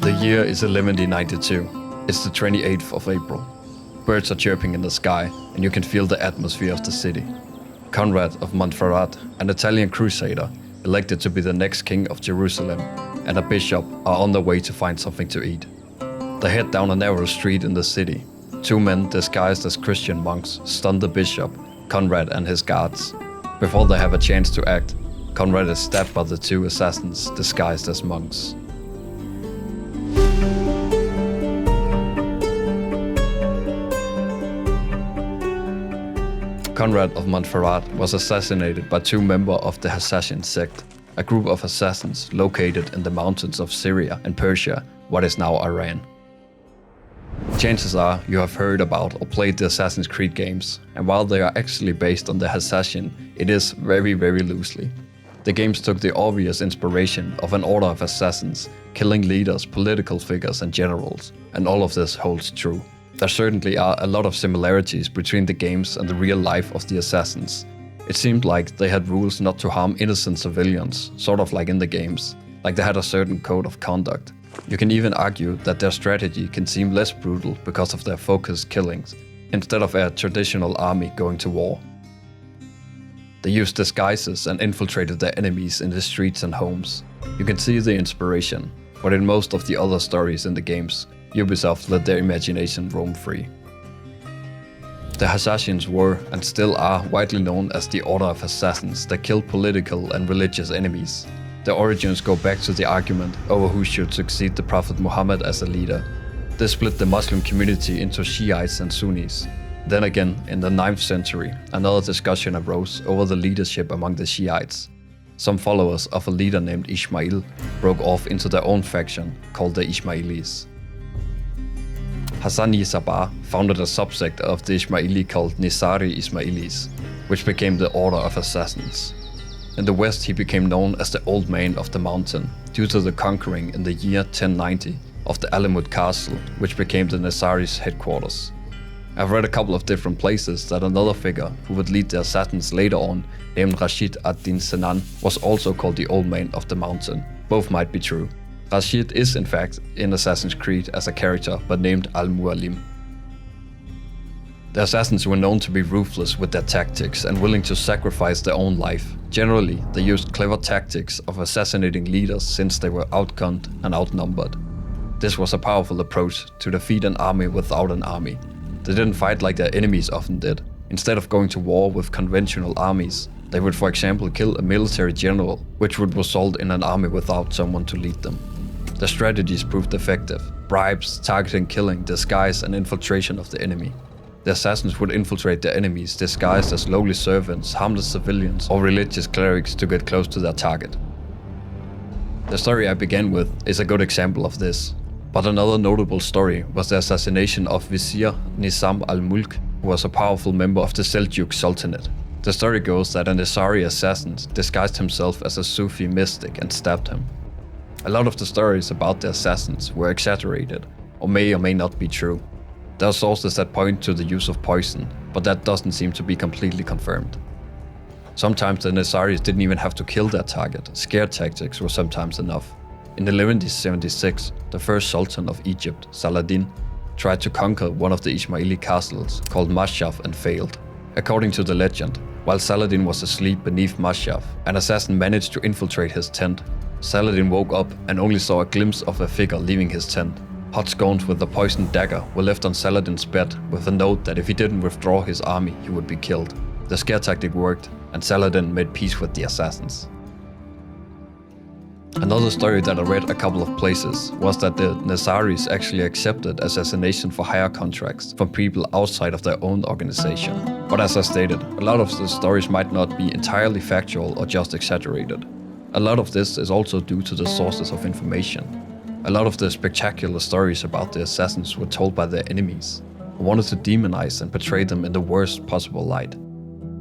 The year is 1192. It's the 28th of April. Birds are chirping in the sky, and you can feel the atmosphere of the city. Conrad of Montferrat, an Italian crusader, elected to be the next king of Jerusalem, and a bishop are on their way to find something to eat. They head down a narrow street in the city. Two men disguised as Christian monks stun the bishop, Conrad and his guards. Before they have a chance to act, Conrad is stabbed by the two assassins disguised as monks. Conrad of Montferrat was assassinated by two members of the Hashashin sect, a group of assassins located in the mountains of Syria and Persia, what is now Iran. Chances are you have heard about or played the Assassin's Creed games, and while they are actually based on the Hashashin, it is very loosely. The games took the obvious inspiration of an order of assassins, killing leaders, political figures and generals, and all of this holds true. There certainly are a lot of similarities between the games and the real life of the assassins. It seemed like they had rules not to harm innocent civilians, sort of like in the games, like they had a certain code of conduct. You can even argue that their strategy can seem less brutal because of their focused killings, instead of a traditional army going to war. They used disguises and infiltrated their enemies in the streets and homes. You can see the inspiration, but in most of the other stories in the games, Ubisoft let their imagination roam free. The Hashashins were, and still are, widely known as the Order of Assassins that kill political and religious enemies. Their origins go back to the argument over who should succeed the Prophet Muhammad as a leader. This split the Muslim community into Shiites and Sunnis. Then again, in the 9th century, another discussion arose over the leadership among the Shiites. Some followers of a leader named Ismail broke off into their own faction, called the Ismailis. Hassan Sabah founded a subsect of the Ismaili called Nizari Ismailis, which became the Order of Assassins. In the west he became known as the Old Man of the Mountain, due to the conquering in the year 1090 of the Alamut Castle, which became the Nizari's headquarters. I've read a couple of different places that another figure who would lead the assassins later on, named Rashid ad-Din Senan, was also called the Old Man of the Mountain. Both might be true. Rashid is in fact in Assassin's Creed as a character, but named Al-Mualim. The assassins were known to be ruthless with their tactics and willing to sacrifice their own life. Generally, they used clever tactics of assassinating leaders since they were outgunned and outnumbered. This was a powerful approach to defeat an army without an army. They didn't fight like their enemies often did. Instead of going to war with conventional armies, they would for example kill a military general, which would result in an army without someone to lead them. The strategies proved effective: bribes, targeting, killing, disguise and infiltration of the enemy. The assassins would infiltrate their enemies disguised as lowly servants, harmless civilians or religious clerics to get close to their target. The story I began with is a good example of this. But another notable story was the assassination of Vizier Nizam al-Mulk, who was a powerful member of the Seljuk Sultanate. The story goes that a Nizari assassin disguised himself as a Sufi mystic and stabbed him. A lot of the stories about the assassins were exaggerated, or may not be true. There are sources that point to the use of poison, but that doesn't seem to be completely confirmed. Sometimes the Nizaris didn't even have to kill their target, scare tactics were sometimes enough. In 1176, the first Sultan of Egypt, Saladin, tried to conquer one of the Ismaili castles called Mashhaf and failed. According to the legend, while Saladin was asleep beneath Mashhaf, an assassin managed to infiltrate his tent. Saladin woke up and only saw a glimpse of a figure leaving his tent. Hot scones with a poisoned dagger were left on Saladin's bed with a note that if he didn't withdraw his army, he would be killed. The scare tactic worked, and Saladin made peace with the assassins. Another story that I read a couple of places was that the Nizaris actually accepted assassination for hire contracts from people outside of their own organization. But as I stated, a lot of the stories might not be entirely factual or just exaggerated. A lot of this is also due to the sources of information. A lot of the spectacular stories about the assassins were told by their enemies, who wanted to demonize and portray them in the worst possible light.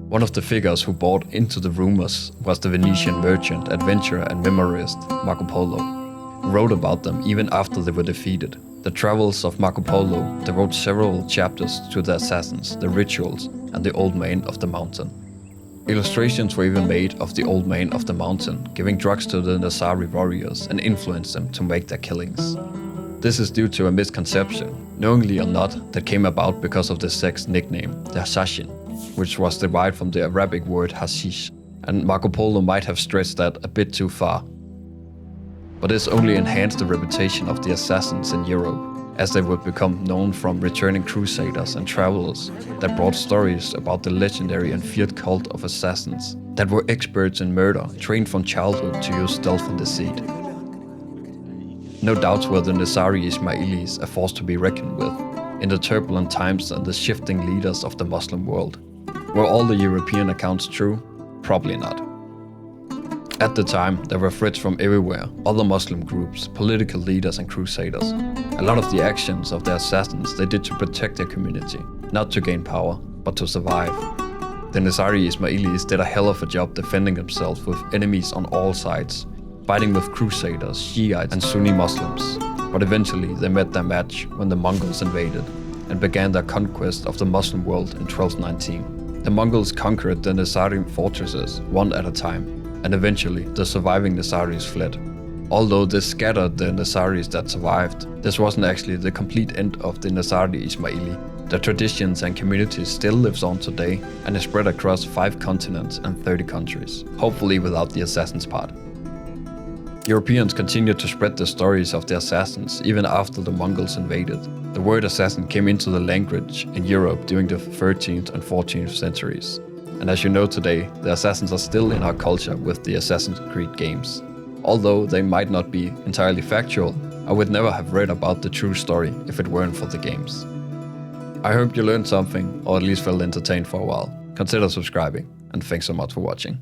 One of the figures who bought into the rumors was the Venetian merchant, adventurer and memoirist Marco Polo, who wrote about them even after they were defeated. The travels of Marco Polo devote several chapters to the assassins, the rituals, and the Old Man of the Mountain. Illustrations were even made of the Old Man of the Mountain, giving drugs to the Nizari warriors and influenced them to make their killings. This is due to a misconception, knowingly or not, that came about because of the sect's nickname, the Hashashin, which was derived from the Arabic word hashish, and Marco Polo might have stretched that a bit too far. But this only enhanced the reputation of the assassins in Europe, as they would become known from returning crusaders and travelers that brought stories about the legendary and feared cult of assassins that were experts in murder, trained from childhood to use stealth and deceit. No doubts were the Nizari Ismailis a force to be reckoned with in the turbulent times and the shifting leaders of the Muslim world. Were all the European accounts true? Probably not. At the time, there were threats from everywhere, other Muslim groups, political leaders and crusaders. A lot of the actions of the assassins they did to protect their community, not to gain power, but to survive. The Nizari Ismailis did a hell of a job defending themselves with enemies on all sides, fighting with crusaders, Shiites and Sunni Muslims. But eventually they met their match when the Mongols invaded and began their conquest of the Muslim world in 1219. The Mongols conquered the Nizari fortresses one at a time, and eventually the surviving Nizaris fled. Although this scattered the Nizaris that survived, this wasn't actually the complete end of the Nizari Ismaili. The traditions and communities still lives on today and is spread across 5 continents and 30 countries, hopefully without the assassins part. Europeans continued to spread the stories of the assassins even after the Mongols invaded. The word assassin came into the language in Europe during the 13th and 14th centuries. And as you know today, the assassins are still in our culture with the Assassin's Creed games. Although they might not be entirely factual, I would never have read about the true story if it weren't for the games. I hope you learned something, or at least felt entertained for a while. Consider subscribing, and thanks so much for watching.